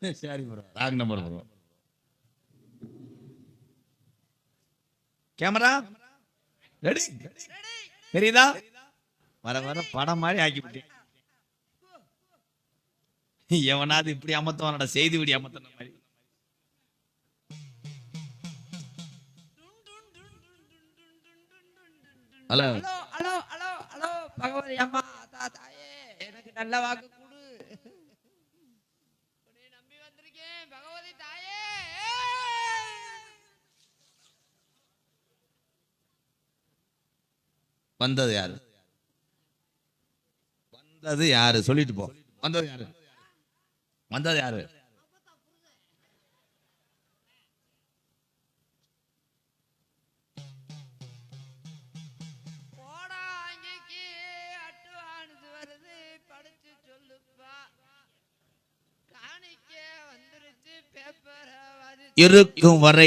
சரி bro, wrong number bro. Camera ready, தெரியுதா? வர வர படம் மாதிரி ஆக்கிவிட்டேன். எவனாவது இப்படி அமர்த்துவானடா, செய்தி விடி அமர்த்தன மாதிரி. Hello hello hello hello Bhagavathi அம்மா தாயே, எனக்கு நல்ல வாக்கு கொடு. உன்னை நம்பி வந்திருக்கேன் பகவதி தாயே. வந்தது யாரு? வந்தது யாரு சொல்லிட்டு போ. வந்தது யாரு? வந்தது யாரு? போடா அங்கேக்கு, அட்டுவானது வருது, படிச்சு சொல்லுப்பா. காணிக்க வந்துருச்சு, பேப்பரை இருக்கும் வரை